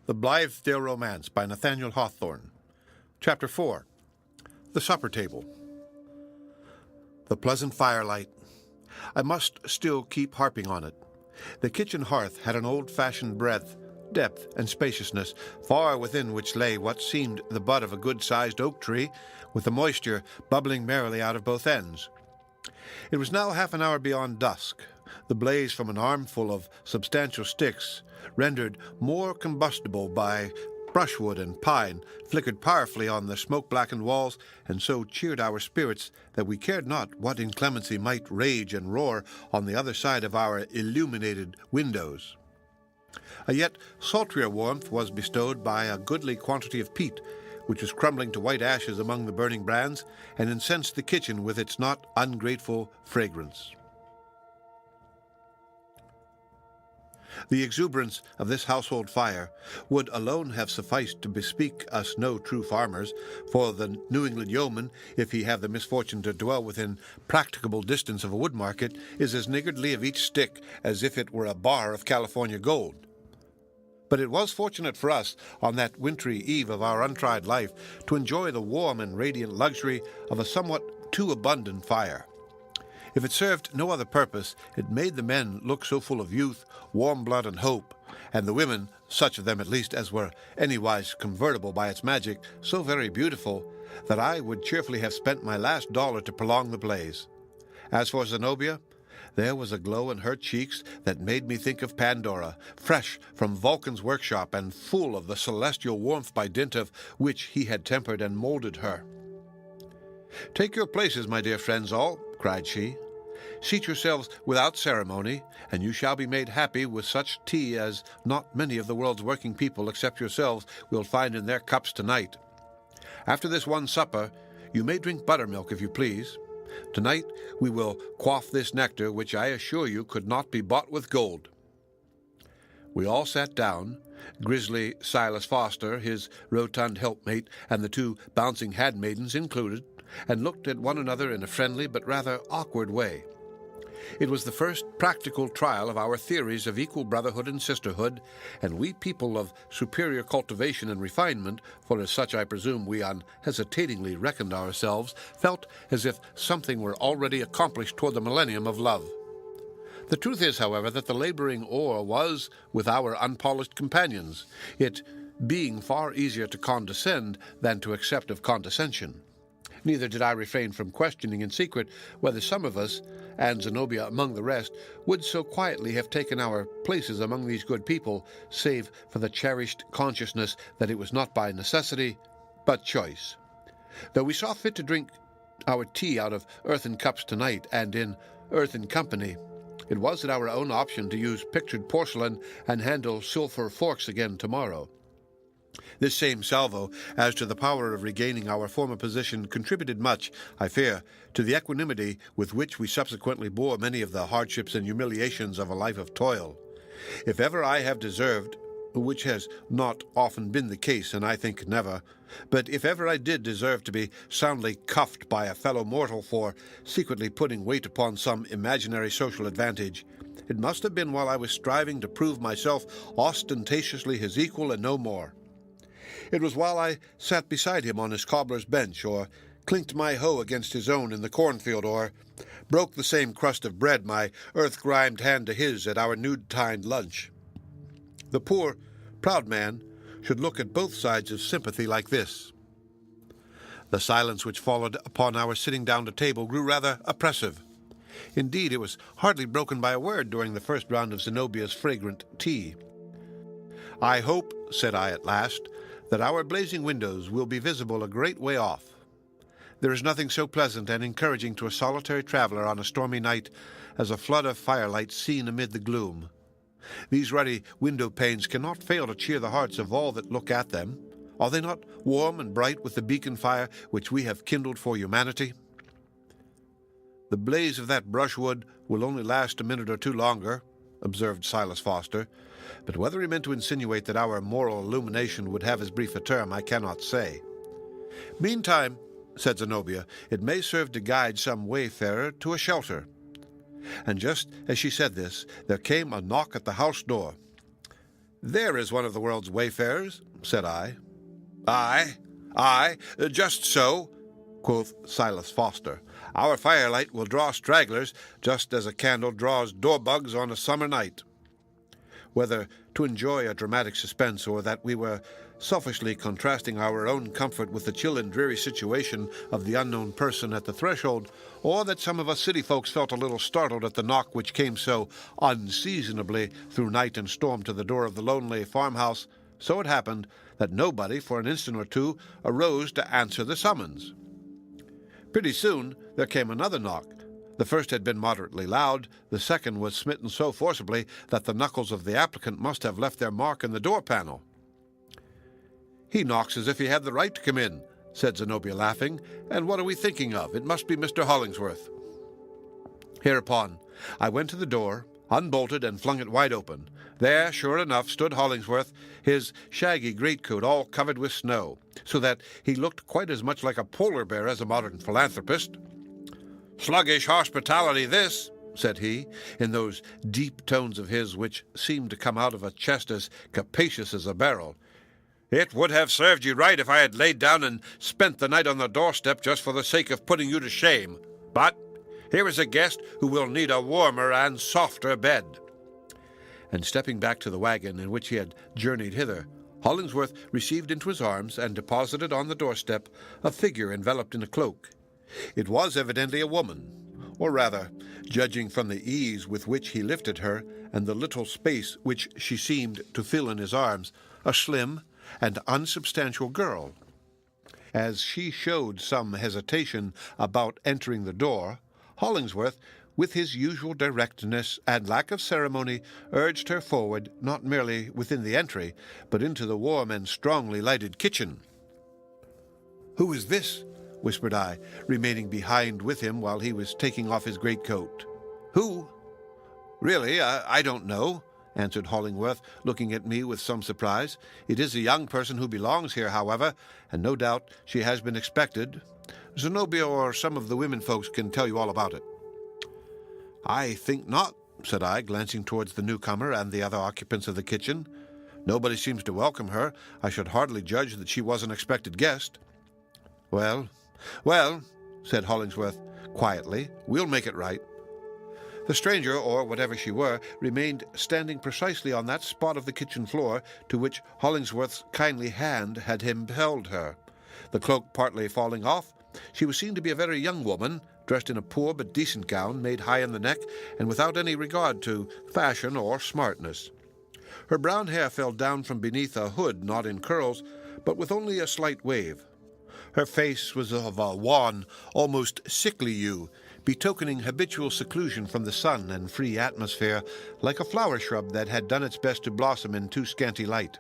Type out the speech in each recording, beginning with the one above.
The Blithedale Romance by Nathaniel Hawthorne. Chapter 4. The Supper Table. The pleasant firelight. I must still keep harping on it. The kitchen hearth had an old-fashioned breadth, depth, and spaciousness, far within which lay what seemed the bud of a good-sized oak tree, with the moisture bubbling merrily out of both ends. It was now half an hour beyond dusk. The blaze from an armful of substantial sticks, rendered more combustible by brushwood and pine, flickered powerfully on the smoke-blackened walls, and so cheered our spirits that we cared not what inclemency might rage and roar on the other side of our illuminated windows. A yet sultrier warmth was bestowed by a goodly quantity of peat, which was crumbling to white ashes among the burning brands, and incensed the kitchen with its not ungrateful fragrance. The exuberance of this household fire would alone have sufficed to bespeak us no true farmers, for the New England yeoman, if he have the misfortune to dwell within practicable distance of a wood market, is as niggardly of each stick as if it were a bar of California gold. But it was fortunate for us, on that wintry eve of our untried life, to enjoy the warm and radiant luxury of a somewhat too abundant fire. If it served no other purpose, it made the men look so full of youth, warm blood, and hope, and the women, such of them at least as were anywise convertible by its magic, so very beautiful, that I would cheerfully have spent my last dollar to prolong the blaze. As for Zenobia, there was a glow in her cheeks that made me think of Pandora, fresh from Vulcan's workshop and full of the celestial warmth by dint of which he had tempered and molded her. "Take your places, my dear friends all," cried she. "Seat yourselves without ceremony, and you shall be made happy with such tea as not many of the world's working people except yourselves will find in their cups tonight. After this one supper, you may drink buttermilk if you please. Tonight we will quaff this nectar, which I assure you could not be bought with gold." We all sat down, grizzly Silas Foster, his rotund helpmate, and the two bouncing handmaidens included, and looked at one another in a friendly but rather awkward way. It was the first practical trial of our theories of equal brotherhood and sisterhood, and we people of superior cultivation and refinement, for as such I presume we unhesitatingly reckoned ourselves, felt as if something were already accomplished toward the millennium of love. The truth is, however, that the laboring oar was with our unpolished companions, it being far easier to condescend than to accept of condescension. Neither did I refrain from questioning in secret whether some of us, and Zenobia among the rest, would so quietly have taken our places among these good people, save for the cherished consciousness that it was not by necessity, but choice. Though we saw fit to drink our tea out of earthen cups tonight, and in earthen company, it was at our own option to use pictured porcelain and handle silver forks again tomorrow. This same salvo, as to the power of regaining our former position, contributed much, I fear, to the equanimity with which we subsequently bore many of the hardships and humiliations of a life of toil. If ever I have deserved, which has not often been the case, and I think never, but if ever I did deserve to be soundly cuffed by a fellow mortal for secretly putting weight upon some imaginary social advantage, it must have been while I was striving to prove myself ostentatiously his equal and no more. It was while I sat beside him on his cobbler's bench, or clinked my hoe against his own in the cornfield, or broke the same crust of bread, my earth-grimed hand to his, at our noontide lunch. The poor, proud man should look at both sides of sympathy like this. The silence which followed upon our sitting down to table grew rather oppressive. Indeed, it was hardly broken by a word during the first round of Zenobia's fragrant tea. "I hope," said I at last, "that our blazing windows will be visible a great way off. There is nothing so pleasant and encouraging to a solitary traveler on a stormy night as a flood of firelight seen amid the gloom. These ruddy window panes cannot fail to cheer the hearts of all that look at them. Are they not warm and bright with the beacon fire which we have kindled for humanity?" "The blaze of that brushwood will only last a minute or two longer," observed Silas Foster, but whether he meant to insinuate that our moral illumination would have as brief a term, I cannot say. "Meantime," said Zenobia, "it may serve to guide some wayfarer to a shelter." And just as she said this, there came a knock at the house door. "There is one of the world's wayfarers," said I. "Aye, just so," quoth Silas Foster. "Our firelight will draw stragglers, just as a candle draws door-bugs on a summer night." Whether to enjoy a dramatic suspense, or that we were selfishly contrasting our own comfort with the chill and dreary situation of the unknown person at the threshold, or that some of us city folks felt a little startled at the knock which came so unseasonably through night and storm to the door of the lonely farmhouse, so it happened that nobody for an instant or two arose to answer the summons. Pretty soon there came another knock. The first had been moderately loud. The second was smitten so forcibly that the knuckles of the applicant must have left their mark in the door panel. "He knocks as if he had the right to come in," said Zenobia, laughing. "And what are we thinking of? It must be Mr. Hollingsworth." Hereupon I went to the door, unbolted, and flung it wide open. There, sure enough, stood Hollingsworth, his shaggy greatcoat all covered with snow, so that he looked quite as much like a polar bear as a modern philanthropist. "Sluggish hospitality, this," said he, in those deep tones of his which seemed to come out of a chest as capacious as a barrel. "It would have served you right if I had laid down and spent the night on the doorstep just for the sake of putting you to shame. But here is a guest who will need a warmer and softer bed." And stepping back to the wagon in which he had journeyed hither, Hollingsworth received into his arms and deposited on the doorstep a figure enveloped in a cloak. It was evidently a woman, or rather, judging from the ease with which he lifted her and the little space which she seemed to fill in his arms, a slim and unsubstantial girl. As she showed some hesitation about entering the door, Hollingsworth, with his usual directness and lack of ceremony, urged her forward, not merely within the entry, but into the warm and strongly lighted kitchen. "Who is this?" whispered I, remaining behind with him while he was taking off his greatcoat. "Who? Really, I don't know," answered Hollingsworth, looking at me with some surprise. "It is a young person who belongs here, however, and no doubt she has been expected. Zenobia or some of the women folks can tell you all about it." "I think not," said I, glancing towards the newcomer and the other occupants of the kitchen. "Nobody seems to welcome her. I should hardly judge that she was an expected guest." Well, said Hollingsworth quietly, "we'll make it right." The stranger, or whatever she were, remained standing precisely on that spot of the kitchen floor to which Hollingsworth's kindly hand had impelled her. The cloak partly falling off, she was seen to be a very young woman, dressed in a poor but decent gown made high in the neck and without any regard to fashion or smartness. Her brown hair fell down from beneath a hood not in curls, but with only a slight wave. Her face was of a wan, almost sickly hue, betokening habitual seclusion from the sun and free atmosphere, like a flower shrub that had done its best to blossom in too scanty light.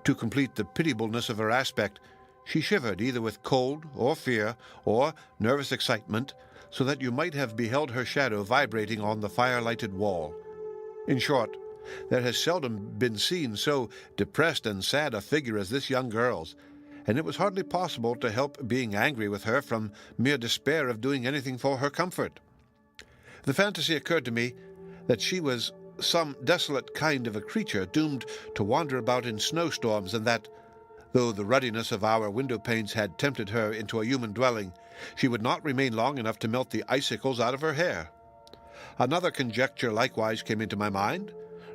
To complete the pitiableness of her aspect, she shivered either with cold or fear or nervous excitement, so that you might have beheld her shadow vibrating on the fire-lighted wall. In short, there has seldom been seen so depressed and sad a figure as this young girl's, and it was hardly possible to help being angry with her from mere despair of doing anything for her comfort. The fantasy occurred to me that she was some desolate kind of a creature doomed to wander about in snowstorms, and that, though the ruddiness of our window-panes had tempted her into a human dwelling, she would not remain long enough to melt the icicles out of her hair. Another conjecture likewise came into my mind.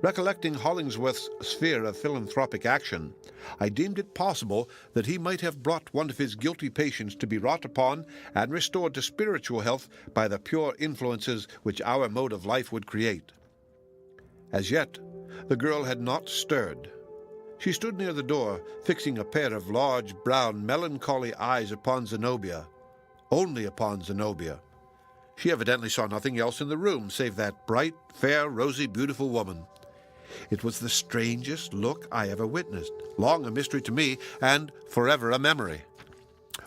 Recollecting Hollingsworth's sphere of philanthropic action, I deemed it possible that he might have brought one of his guilty patients to be wrought upon and restored to spiritual health by the pure influences which our mode of life would create. As yet, the girl had not stirred. She stood near the door, fixing a pair of large, brown, melancholy eyes upon Zenobia. Only upon Zenobia. She evidently saw nothing else in the room save that bright, fair, rosy, beautiful woman. It was the strangest look I ever witnessed, long a mystery to me, and forever a memory.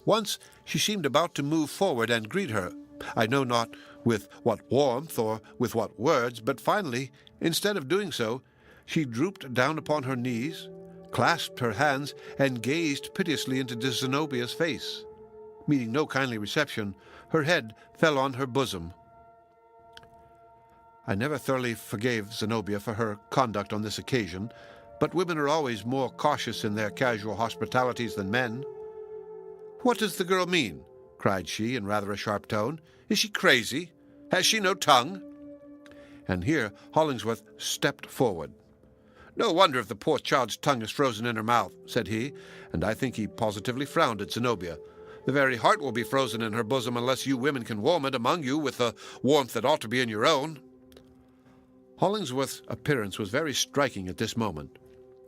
Once she seemed about to move forward and greet her, I know not with what warmth or with what words, but finally, instead of doing so, she drooped down upon her knees, clasped her hands, and gazed piteously into Zenobia's face. Meeting no kindly reception, her head fell on her bosom. I never thoroughly forgave Zenobia for her conduct on this occasion, but women are always more cautious in their casual hospitalities than men. "What does the girl mean?" cried she in rather a sharp tone. "Is she crazy? Has she no tongue?" And here Hollingsworth stepped forward. "No wonder if the poor child's tongue is frozen in her mouth," said he, and I think he positively frowned at Zenobia. "The very heart will be frozen in her bosom unless you women can warm it among you with the warmth that ought to be in your own." Hollingsworth's appearance was very striking at this moment.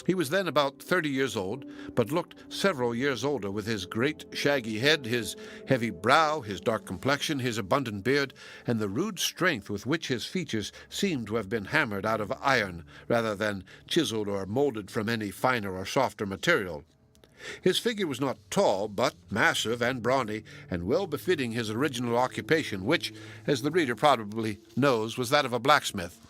He was then about 30 years old, but looked several years older, with his great shaggy head, his heavy brow, his dark complexion, his abundant beard, and the rude strength with which his features seemed to have been hammered out of iron, rather than chiseled or molded from any finer or softer material. His figure was not tall, but massive and brawny, and well befitting his original occupation, which, as the reader probably knows, was that of a blacksmith.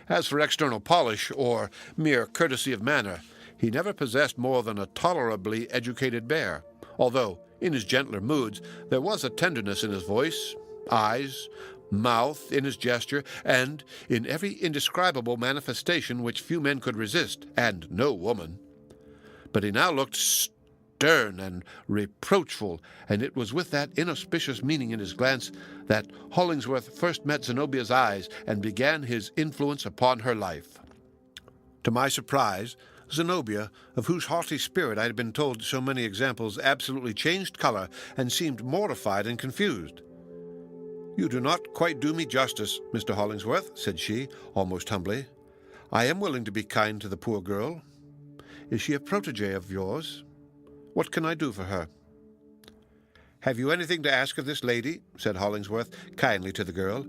As for external polish, or mere courtesy of manner, he never possessed more than a tolerably educated bear, although, in his gentler moods, there was a tenderness in his voice, eyes, mouth, in his gesture, and in every indescribable manifestation which few men could resist, and no woman. But he now looked stern and reproachful, and it was with that inauspicious meaning in his glance that Hollingsworth first met Zenobia's eyes and began his influence upon her life. To my surprise, Zenobia, of whose haughty spirit I had been told so many examples, absolutely changed color and seemed mortified and confused. "You do not quite do me justice, Mr. Hollingsworth," said she, almost humbly. "I am willing to be kind to the poor girl. Is she a protégée of yours? What can I do for her?" "Have you anything to ask of this lady?" said Hollingsworth kindly to the girl.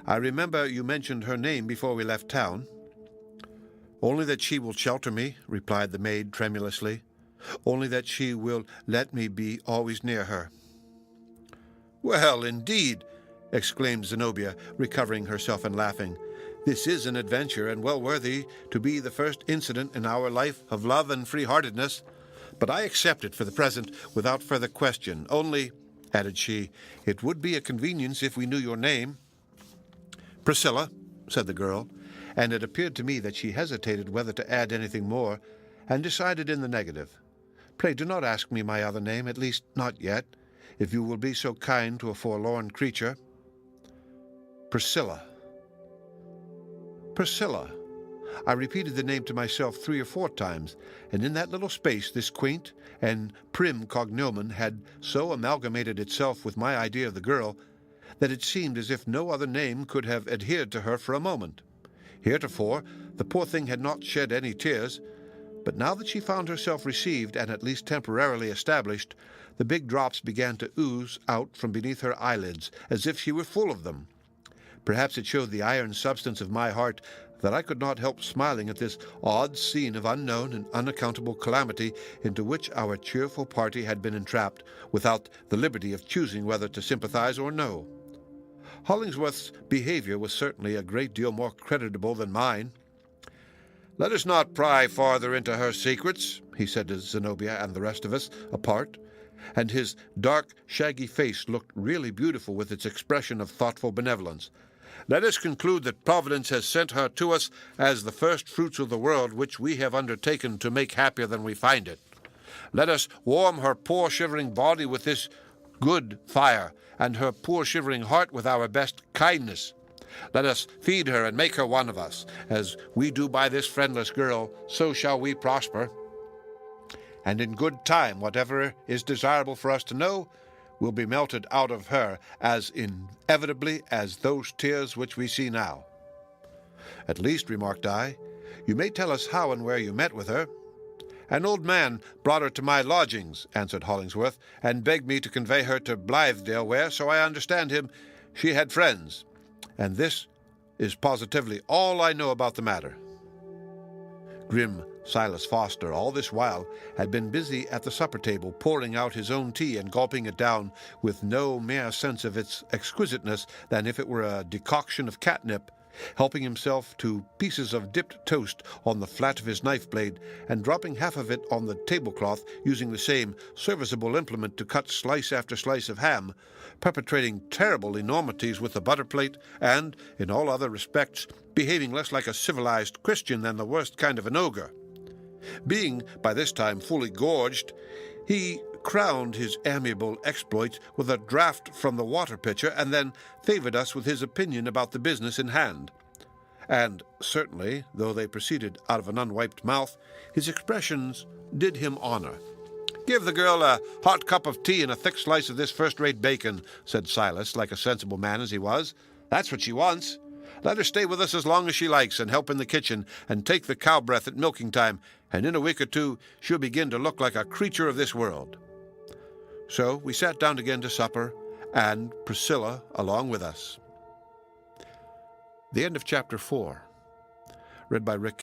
"I remember you mentioned her name before we left town." "Only that she will shelter me," replied the maid tremulously. "Only that she will let me be always near her." "Well, indeed," exclaimed Zenobia, recovering herself and laughing. "This is an adventure, and well worthy to be the first incident in our life of love and free-heartedness. But I accept it for the present without further question. Only," added she, "it would be a convenience if we knew your name." "Priscilla," said the girl, and it appeared to me that she hesitated whether to add anything more, and decided in the negative. "Pray do not ask me my other name, at least not yet, if you will be so kind to a forlorn creature." Priscilla. Priscilla. I repeated the name to myself 3 or 4 times, and in that little space this quaint and prim cognomen had so amalgamated itself with my idea of the girl that it seemed as if no other name could have adhered to her for a moment. Heretofore, the poor thing had not shed any tears, but now that she found herself received and at least temporarily established, the big drops began to ooze out from beneath her eyelids as if she were full of them. Perhaps it showed the iron substance of my heart that I could not help smiling at this odd scene of unknown and unaccountable calamity into which our cheerful party had been entrapped, without the liberty of choosing whether to sympathize or no. Hollingsworth's behavior was certainly a great deal more creditable than mine. "Let us not pry farther into her secrets," he said to Zenobia and the rest of us, apart, and his dark, shaggy face looked really beautiful with its expression of thoughtful benevolence. "Let us conclude that Providence has sent her to us as the first fruits of the world, which we have undertaken to make happier than we find it. Let us warm her poor shivering body with this good fire, and her poor shivering heart with our best kindness. Let us feed her and make her one of us. As we do by this friendless girl, so shall we prosper. And in good time, whatever is desirable for us to know will be melted out of her as inevitably as those tears which we see now." "At least," remarked I, "you may tell us how and where you met with her." "An old man brought her to my lodgings," answered Hollingsworth, "and begged me to convey her to Blithedale, where, so I understand him, she had friends. And this is positively all I know about the matter." Grim Silas Foster, all this while, had been busy at the supper table, pouring out his own tea and gulping it down with no mere sense of its exquisiteness than if it were a decoction of catnip, helping himself to pieces of dipped toast on the flat of his knife blade, and dropping half of it on the tablecloth, using the same serviceable implement to cut slice after slice of ham, perpetrating terrible enormities with the butter plate, and, in all other respects, behaving less like a civilized Christian than the worst kind of an ogre. Being by this time fully gorged, he crowned his amiable exploits with a draught from the water pitcher, and then favored us with his opinion about the business in hand. And certainly, though they proceeded out of an unwiped mouth, his expressions did him honor. "Give the girl a hot cup of tea and a thick slice of this first-rate bacon," said Silas, like a sensible man as he was. "That's what she wants. Let her stay with us as long as she likes, and help in the kitchen, and take the cow breath at milking time, and in a week or two she'll begin to look like a creature of this world." So we sat down again to supper, and Priscilla along with us. The end of Chapter 4. Read by Rick